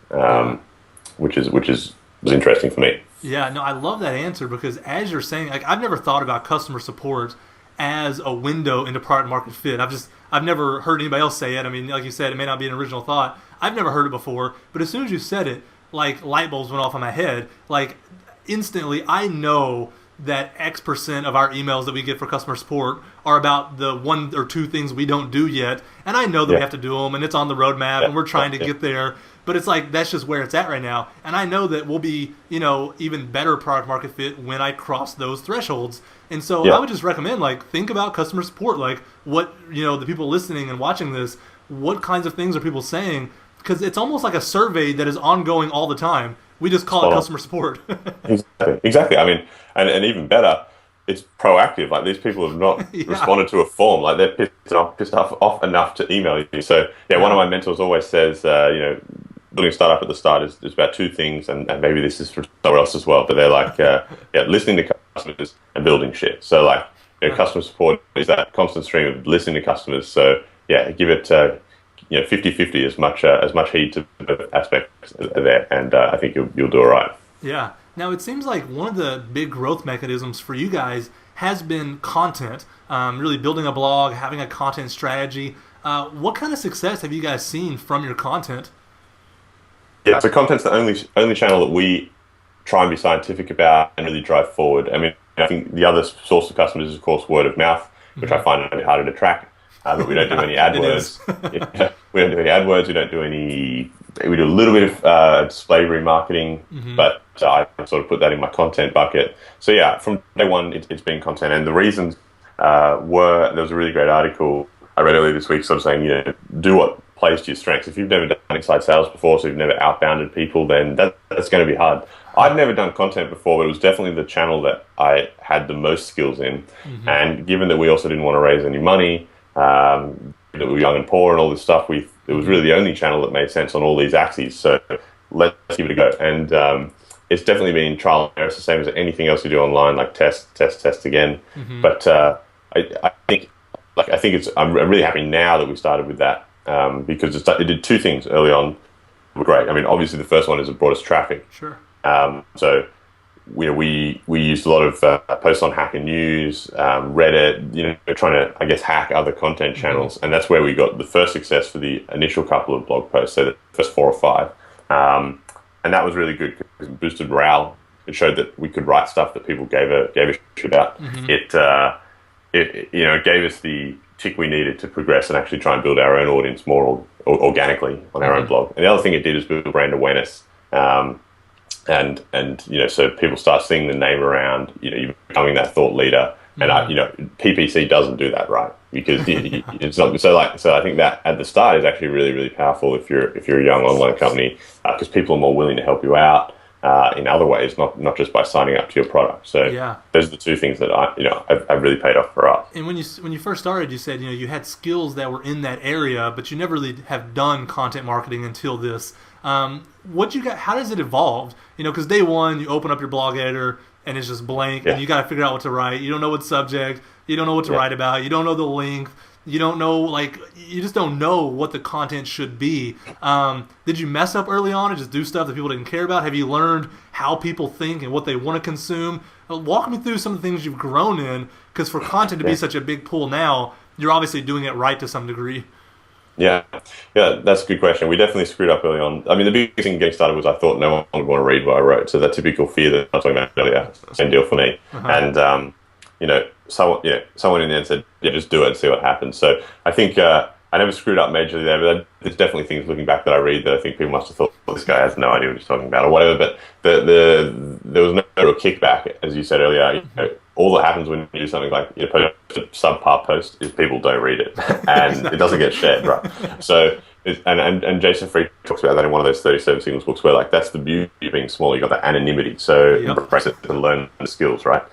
which was interesting for me. Yeah, no, I love that answer because as you're saying, like I've never thought about customer support as a window into product market fit. I've never heard anybody else say it. I mean, like you said, it may not be an original thought. I've never heard it before, but as soon as you said it, like light bulbs went off in my head. Like instantly, I know that X% of our emails that we get for customer support are about the 1 or 2 things we don't do yet, and I know that we have to do them, and it's on the roadmap, and we're trying to get there. But it's like that's just where it's at right now, and I know that we'll be even better product market fit when I cross those thresholds. And so I would just recommend think about customer support, like what the people listening and watching this, what kinds of things are people saying? Because it's almost like a survey that is ongoing all the time. We just call it customer support. Exactly. I mean, and even better, it's proactive. Like these people have not responded to a form. Like they're pissed off enough to email you. So one of my mentors always says, building a startup at the start is about 2 things, and maybe this is for somewhere else as well. But they're like, listening to customers and building shit. So customer support is that constant stream of listening to customers. So give it 50-50 as much heed to both aspects there, and I think you'll do all right. Yeah. Now it seems like one of the big growth mechanisms for you guys has been content. Really building a blog, having a content strategy. What kind of success have you guys seen from your content? Yeah, so content's the only channel that we try and be scientific about and really drive forward. I mean, I think the other source of customers is, of course, word of mouth, which I find a bit harder to track. But we don't do any AdWords. We don't do any AdWords. We don't do any. We do a little bit of display remarketing, but I sort of put that in my content bucket. So from day one, it's been content, and the reasons were there was a really great article I read earlier this week, sort of saying do what plays to your strengths. If you've never done inside sales before, so you've never outbounded people, then that's going to be hard. I'd never done content before, but it was definitely the channel that I had the most skills in. And given that we also didn't want to raise any money, that we were young and poor and all this stuff, it was really the only channel that made sense on all these axes. So let's give it a go. And it's definitely been trial and error. It's the same as anything else you do online, like test again. But I think I'm really happy now that we started with that. Because it did 2 things early on were great. I mean, obviously the first one is it brought us traffic. Sure. So we used a lot of posts on Hacker News, Reddit, trying to, I guess, hack other content channels. And that's where we got the first success for the initial couple of blog posts, so the first 4 or 5. And that was really good because it boosted morale. It showed that we could write stuff that people gave a shit about. It gave us the tick we needed to progress and actually try and build our own audience more organically on our own blog. And the other thing it did is build brand awareness. And so people start seeing the name around, you're becoming that thought leader. And PPC doesn't do that, right? Because it's not so. I think that at the start is actually really, really powerful if you're a young online company, because people are more willing to help you out in other ways, not just by signing up to your product. So those are the 2 things that I've really paid off for us. And when you first started, you said you had skills that were in that area, but you never really have done content marketing until this. What you got? How does it evolve? Because day one you open up your blog editor and it's just blank, and you got to figure out what to write. You don't know what subject. You don't know what to write about. You don't know the length. You don't know, you just don't know what the content should be. Did you mess up early on and just do stuff that people didn't care about? Have you learned how people think and what they want to consume? Walk me through some of the things you've grown in, because for content to be such a big pool now, you're obviously doing it right to some degree. Yeah, yeah, that's a good question. We definitely screwed up early on. I mean, the biggest thing getting started was I thought no one would want to read what I wrote. So that typical fear that I was talking about earlier, same deal for me. Uh-huh. And someone in the end said, yeah, just do it and see what happens. So I think I never screwed up majorly there, but there's definitely things looking back that I read that I think people must have thought, well, this guy has no idea what he's talking about or whatever. But there was no real kickback, as you said earlier. All that happens when you do something like you post a subpar post is people don't read it and it doesn't get shared, right? So and Jason Fried talks about that in one of those 37 Signals books, where like that's the beauty of being small. You got that anonymity, so embrace it and learn the skills, right?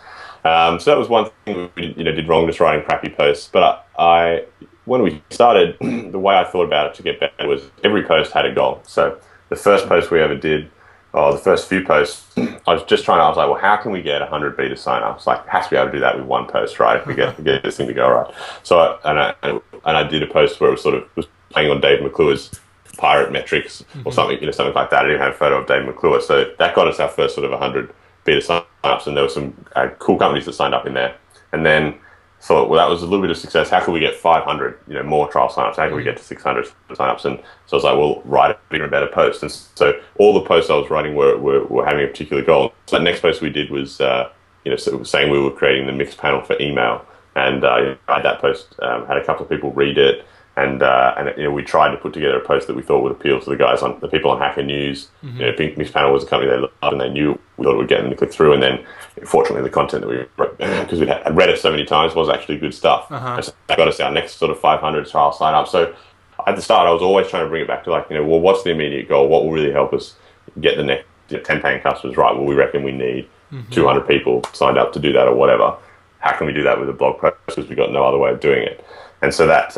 So that was one thing we did wrong, just writing crappy posts. But I when we started, the way I thought about it to get better was every post had a goal. So the first post we ever did, the first few posts, I was like, well, how can we get 100 beta signups? Like, has to be able to do that with one post, right? If we get this thing to go right. So, I did a post where it was playing on Dave McClure's pirate metrics or something, something like that. I didn't have a photo of Dave McClure. So that got us our first sort of 100 beta signups, and there were some cool companies that signed up in there. And then thought, well, that was a little bit of success. How can we get 500, more trial signups? How can we get to 600 signups? And so I was like, well, write a bigger and better post. And so all the posts I was writing were having a particular goal. So the next post we did was, saying we were creating the mixed panel for email. And I had that post, had a couple of people read it. And we tried to put together a post that we thought would appeal to the people on Hacker News. Mixed Panel was a company they loved, and they knew we thought it would get them to click through. And then, fortunately, the content that we wrote, because we had read it so many times, was actually good stuff. And so that got us our next sort of 500 trial sign up. So at the start, I was always trying to bring it back to well, what's the immediate goal? What will really help us get the next 10 paying customers? Right? Well, we reckon we need 200 people signed up to do that, or whatever. How can we do that with a blog post? Because we've got no other way of doing it. And so that.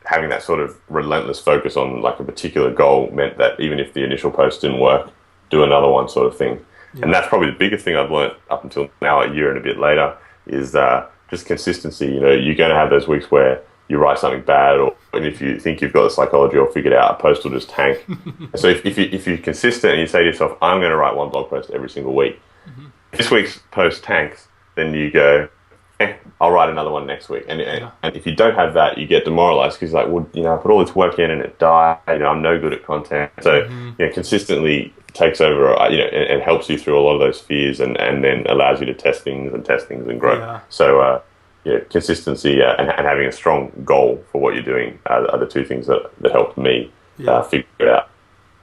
Having that sort of relentless focus on like a particular goal meant that even if the initial post didn't work, do another one sort of thing. Yeah. And that's probably the biggest thing I've learned up until now, a year and a bit later, is just consistency. You're going to have those weeks where you write something bad, and if you think you've got the psychology all figured out, a post will just tank. So if you're consistent and you say to yourself, I'm going to write one blog post every single week, if this week's post tanks, then you go, I'll write another one next week. And if you don't have that, you get demoralized because I put all this work in and it died. I'm no good at content. So, consistently takes over, and helps you through a lot of those fears and then allows you to test things and grow. Yeah. So, consistency and having a strong goal for what you're doing are the two things that helped me figure it out.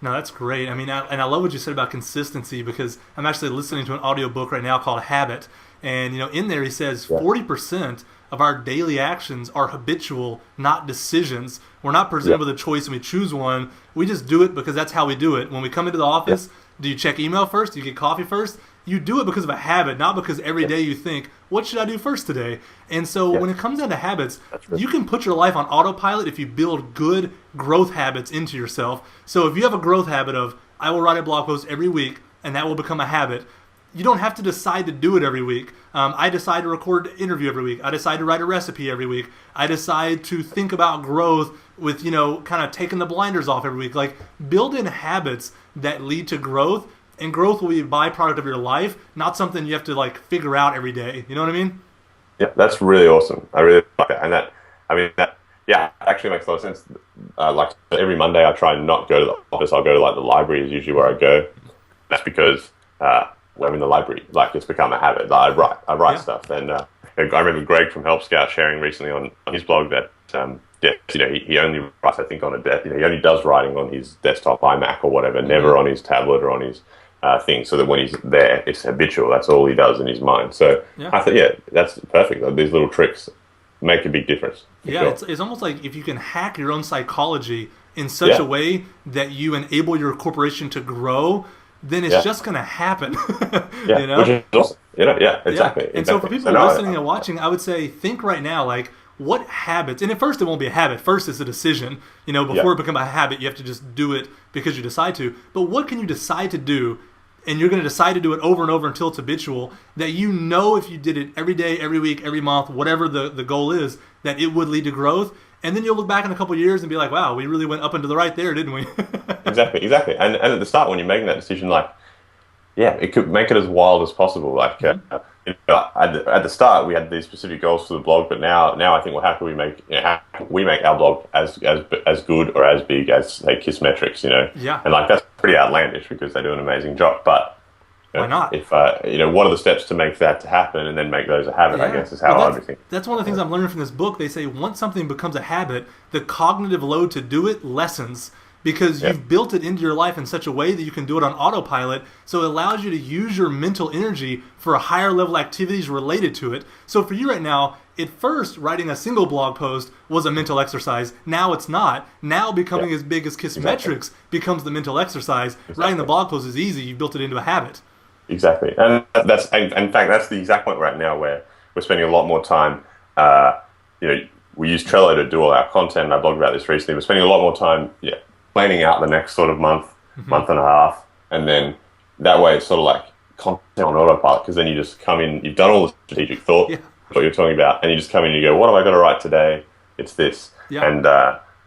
No, that's great. I mean, I love what you said about consistency, because I'm actually listening to an audiobook right now called Habit. And, in there he says 40% of our daily actions are habitual, not decisions. We're not presented with a choice and we choose one. We just do it because that's how we do it. When we come into the office, do you check email first? Do you get coffee first? You do it because of a habit, not because every day you think, what should I do first today? And so when it comes down to habits, you can put your life on autopilot if you build good growth habits into yourself. So if you have a growth habit of, I will write a blog post every week, and that will become a habit, you don't have to decide to do it every week. I decide to record an interview every week. I decide to write a recipe every week. I decide to think about growth with, kind of taking the blinders off every week. Like, build in habits that lead to growth, and growth will be a byproduct of your life, not something you have to, figure out every day. You know what I mean? Yeah, that's really awesome. I really like that. And that actually makes a lot of sense. Every Monday I try and not go to the office. I'll go to, the library is usually where I go. That's because... I'm in the library. It's become a habit. I write stuff. And I remember Greg from Help Scout sharing recently on his blog that he only writes, I think, on a desk. He only does writing on his desktop iMac or whatever, never on his tablet or on his thing. So that when he's there, it's habitual. That's all he does in his mind. So I thought, that's perfect. These little tricks make a big difference. Yeah, sure. It's almost like if you can hack your own psychology in such a way that you enable your corporation to grow, then it's just going to happen. Which is awesome. Exactly. And so for people listening and watching, I would say, think right now, what habits, and at first it won't be a habit. First it's a decision. Before it becomes a habit, you have to just do it because you decide to. But what can you decide to do, and you're going to decide to do it over and over until it's habitual, that if you did it every day, every week, every month, whatever the goal is, that it would lead to growth. And then you'll look back in a couple of years and be like, wow, we really went up and to the right there, didn't we? Exactly. And at the start, when you're making that decision, it could make it as wild as possible. at the start we had these specific goals for the blog, but now I think, well, how can we make how can we make our blog as good or as big as, say, Kissmetrics, Yeah. and like that's pretty outlandish because they do an amazing job, but. Why not? If what are the steps to make that to happen, and then make those a habit? Yeah. I guess is how I would think. That's one of the things I'm learning from this book. They say once something becomes a habit, the cognitive load to do it lessens because you've built it into your life in such a way that you can do it on autopilot. So it allows you to use your mental energy for higher level activities related to it. So for you right now, at first, writing a single blog post was a mental exercise. Now it's not. Now becoming as big as Kissmetrics becomes the mental exercise. Writing the blog post is easy. You've built it into a habit. Exactly, and in fact that's the exact point right now where we're spending a lot more time. We use Trello to do all our content, and I blogged about this recently. We're spending a lot more time, planning out the next sort of month and a half, and then that way it's sort of like content on autopilot, because then you just come in, you've done all the strategic thought, what you're talking about, and you just come in and you go, what have I got to write today? It's this, and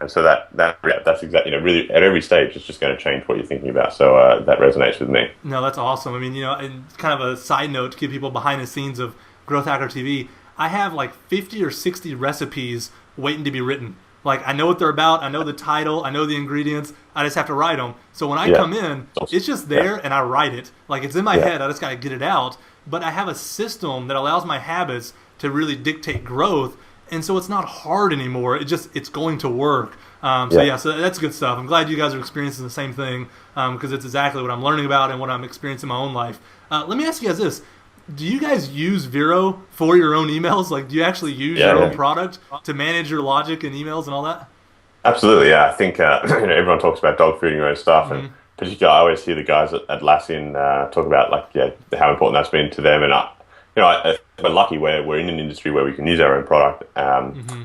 so that's exactly, really at every stage it's just going to change what you're thinking about. So that resonates with me. No, that's awesome. I mean, and kind of a side note to give people behind the scenes of Growth Hacker TV, I have like 50 or 60 recipes waiting to be written. Like, I know what they're about, I know the title, I know the ingredients, I just have to write them. So when I come in, it's just there and I write it. Like, it's in my head, I just got to get it out. But I have a system that allows my habits to really dictate growth. And so it's not hard anymore. It's going to work. So that's good stuff. I'm glad you guys are experiencing the same thing because it's exactly what I'm learning about and what I'm experiencing in my own life. Let me ask you guys this. Do you guys use Vero for your own emails? Like, do you actually use your own product to manage your logic and emails and all that? Absolutely, yeah. I think everyone talks about dog fooding your own stuff, and particularly I always hear the guys at Atlassian talk about how important that's been to them. And we're lucky we're in an industry where we can use our own product.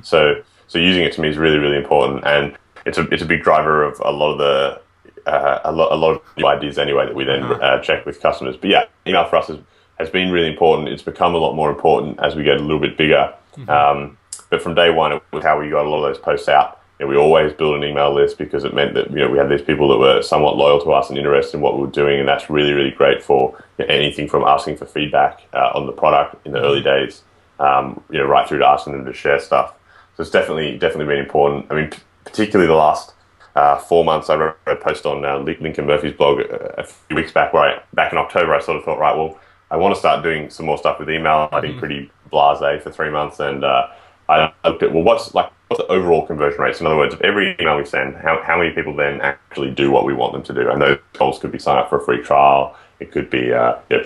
So using it to me is really, really important, and it's a big driver of a lot of the a lot of new ideas anyway that we then check with customers. But yeah, email for us has been really important. It's become a lot more important as we get a little bit bigger. But from day one, it was how we got a lot of those posts out. We always built an email list because it meant that we had these people that were somewhat loyal to us and interested in what we were doing, and that's really, really great for anything from asking for feedback on the product in the early days, right through to asking them to share stuff. So it's definitely been important. I mean, particularly the last 4 months, I wrote a post on Lincoln Murphy's blog a few weeks back, back in October, I sort of thought, right, well, I want to start doing some more stuff with email. I've been pretty blasé for 3 months, and I looked at, well, what's the overall conversion rates? In other words, of every email we send, how many people then actually do what we want them to do? And those goals could be sign up for a free trial, it could be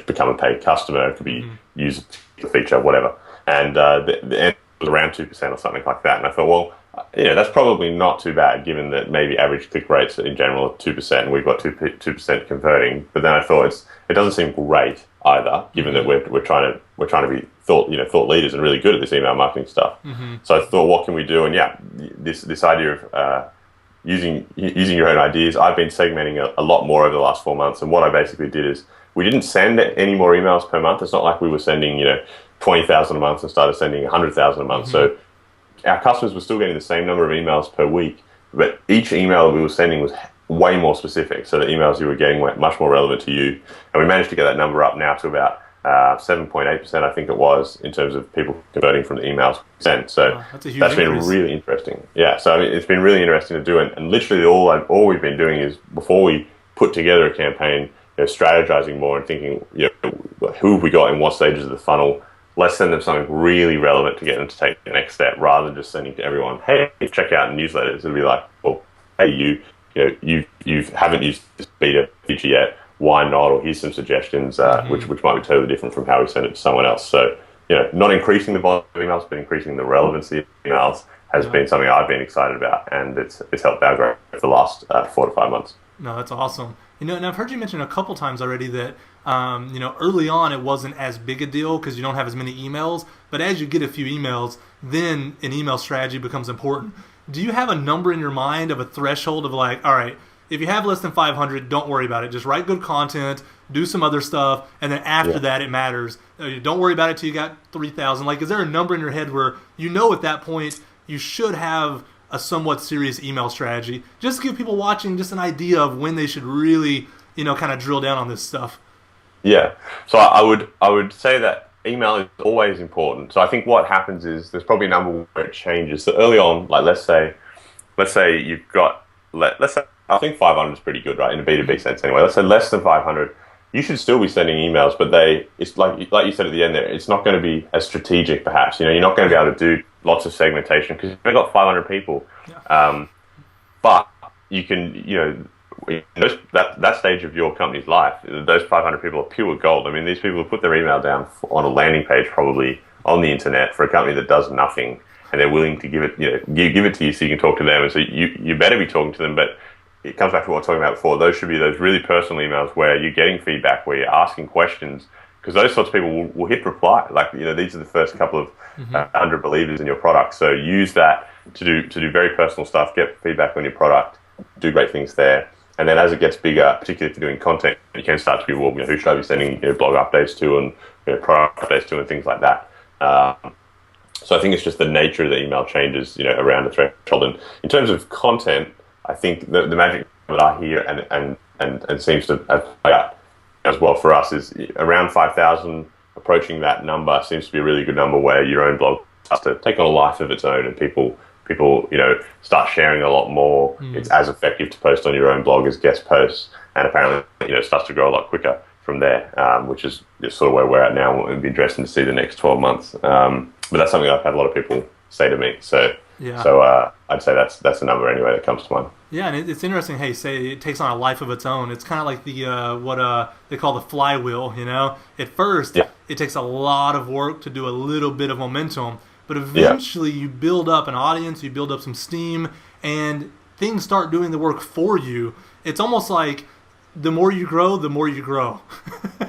become a paid customer, it could be use the feature, whatever. And the end was around 2% or something like that. And I thought, well, that's probably not too bad, given that maybe average click rates in general are 2%, and we've got 2% converting. But then I thought it doesn't seem great either, given that we're trying to be thought leaders and really good at this email marketing stuff. So I thought, what can we do? And this idea of using your own ideas. I've been segmenting a lot more over the last 4 months, and what I basically did is we didn't send any more emails per month. It's not like we were sending 20,000 a month and started sending 100,000 a month. So our customers were still getting the same number of emails per week, but each email that we were sending was way more specific. So the emails you were getting were much more relevant to you. And we managed to get that number up now to about 7.8%, I think it was, in terms of people converting from the emails sent. So that's been really interesting. Yeah, so I mean, it's been really interesting to do. And literally all we've been doing is, before we put together a campaign, strategizing more and thinking, who have we got in what stages of the funnel? Let's send them something really relevant to get them to take the next step, rather than just sending to everyone, hey, check out newsletters. It'll be like, well, hey, you haven't used this beta feature yet. Why not? Or here's some suggestions, which might be totally different from how we send it to someone else. So, not increasing the volume of emails, but increasing the relevancy of emails has been something I've been excited about, and it's helped our growth for the last 4 to 5 months. No, that's awesome. And I've heard you mention a couple times already that, early on it wasn't as big a deal because you don't have as many emails. But as you get a few emails, then an email strategy becomes important. Do you have a number in your mind of a threshold of like, all right, if you have less than 500, don't worry about it. Just write good content, do some other stuff, and then after that it matters. Don't worry about it till you got 3,000. Like, is there a number in your head where at that point you should have a somewhat serious email strategy? Just to give people watching just an idea of when they should really, kind of drill down on this stuff. Yeah. So I would say that email is always important. So I think what happens is there's probably a number where it changes. So early on, like let's say you've got let's say I think 500 is pretty good, right, in a B2B sense anyway. Let's say less than 500, you should still be sending emails, but it's like you said at the end there, it's not going to be as strategic perhaps. You're not going to be able to do lots of segmentation because you've got 500 people. Yeah. But you can, that stage of your company's life, those 500 people are pure gold. I mean, these people have put their email down on a landing page, probably on the internet, for a company that does nothing, and they're willing to give it, give it to you so you can talk to them. And so you better be talking to them. But it comes back to what I was talking about before. Those should be those really personal emails where you're getting feedback, where you're asking questions, because those sorts of people will hit reply. Like, these are the first couple of 100 believers in your product. So use that to do very personal stuff, get feedback on your product, do great things there. And then as it gets bigger, particularly if you're doing content, you can start to be, well, who should I be sending blog updates to and product updates to and things like that. So I think it's just the nature of the email changes, around the threshold. And in terms of content, I think the magic that I hear and seems to have played out as well for us is around 5,000. Approaching that number seems to be a really good number where your own blog starts to take on a life of its own, and people start sharing a lot more. It's as effective to post on your own blog as guest posts, and apparently it starts to grow a lot quicker from there, which is sort of where we're at now. It would be interesting to see the next 12 months. But that's something I've had a lot of people say to me. So I'd say that's the number anyway that comes to mind. Yeah, and it's interesting. Hey, say it takes on a life of its own. It's kind of like the what they call the flywheel. At first, it takes a lot of work to do a little bit of momentum, but eventually you build up an audience, you build up some steam, and things start doing the work for you. It's almost like the more you grow, the more you grow.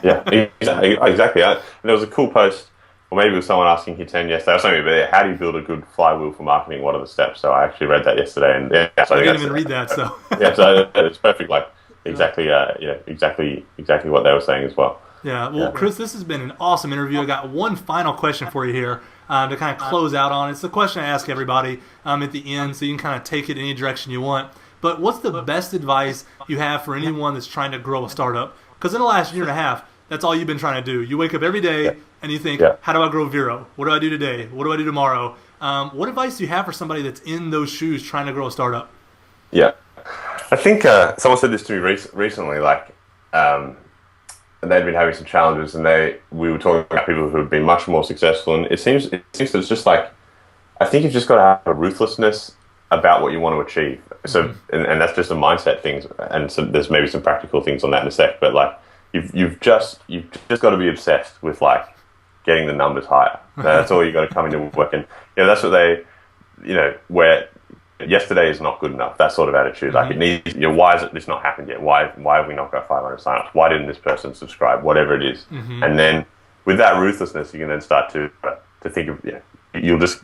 Yeah, exactly. And there was a cool post, or maybe it was someone asking Hexton yesterday. I was saying, but how do you build a good flywheel for marketing? What are the steps? So I actually read that yesterday, and so I didn't even read that. So so it's perfect. Like exactly what they were saying as well. Yeah. Well, Chris, this has been an awesome interview. I got one final question for you here to kind of close out on. It's the question I ask everybody at the end, so you can kind of take it any direction you want. But what's the best advice you have for anyone that's trying to grow a startup? Because in the last year and a half, that's all you've been trying to do. You wake up every day and you think, how do I grow Vero? What do I do today? What do I do tomorrow? What advice do you have for somebody that's in those shoes trying to grow a startup? Yeah. I think someone said this to me recently, and they'd been having some challenges, and we were talking about people who have been much more successful, and it seems that it's just like, I think you've just got to have a ruthlessness about what you want to achieve. So, and that's just a mindset thing, and so there's maybe some practical things on that in a sec, but like, you've just got to be obsessed with like getting the numbers higher. That's all you got to come into work, and that's what where yesterday is not good enough. That sort of attitude, like it needs. Why has this not happened yet? Why have we not got 500 signups? Why didn't this person subscribe? Whatever it is, and then with that ruthlessness, you can then start to think of you'll just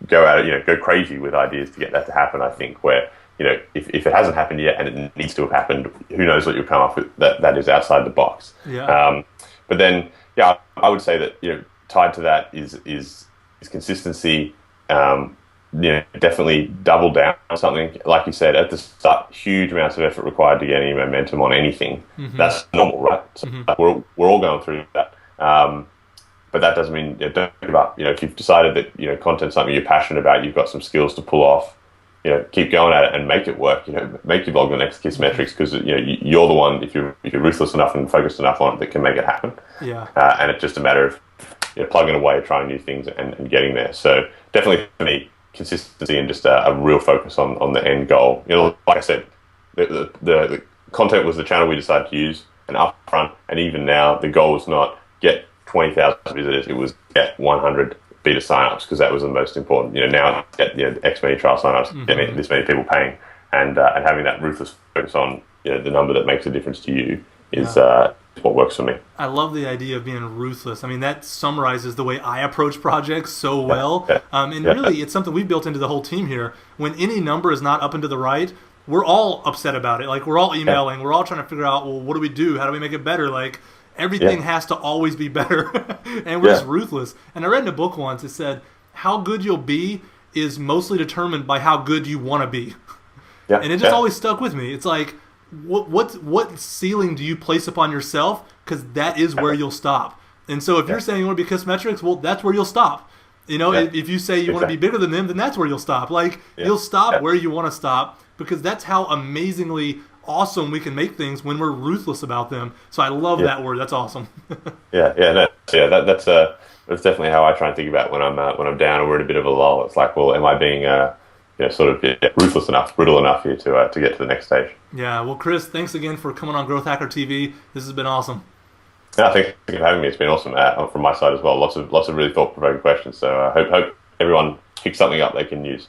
go at it, go crazy with ideas to get that to happen. I think where if it hasn't happened yet and it needs to have happened, who knows what you'll come up with that is outside the box. Yeah. But then, I would say that tied to that is consistency. Definitely double down on something. Like you said at the start, huge amounts of effort required to get any momentum on anything. That's normal, right? So we're all going through that. But that doesn't mean don't give up. If you've decided that content's something you're passionate about, you've got some skills to pull off. Keep going at it and make it work. Make your blog the next Kiss Metrics, because you're the one, if you're ruthless enough and focused enough on it, that can make it happen. Yeah. And it's just a matter of plugging away, trying new things, and getting there. So definitely for me, consistency and just a real focus on the end goal. Like I said, the content was the channel we decided to use, and up front, and even now, the goal was not get 20,000 visitors; it was get 100 beta signups, because that was the most important. Now get X many trial signups, get this many people paying, and having that ruthless focus on the number that makes a difference to you is what works for me. I love the idea of being ruthless. I mean, that summarizes the way I approach projects so well. Really, it's something we've built into the whole team here. When any number is not up and to the right, we're all upset about it. Like, we're all emailing. We're all trying to figure out, well, what do we do? How do we make it better? Like, everything has to always be better. And we're just ruthless. And I read in a book once, it said, how good you'll be is mostly determined by how good you want to be. And it just always stuck with me. It's like, what ceiling do you place upon yourself? Because that is where you'll stop. And so if you're saying you want to be Kissmetrics, well, that's where you'll stop. You know, if you say you want to be bigger than them, then that's where you'll stop. Like, you'll stop where you want to stop, because that's how amazingly awesome we can make things when we're ruthless about them. So I love that word. That's awesome. That's definitely how I try and think about when I'm down or we're in a bit of a lull. It's like, well, am I being ruthless enough, brutal enough here to get to the next stage? Yeah. Well, Chris, thanks again for coming on Growth Hacker TV. This has been awesome. Yeah, thanks for having me. It's been awesome from my side as well. Lots of really thought-provoking questions. So I hope everyone picks something up they can use.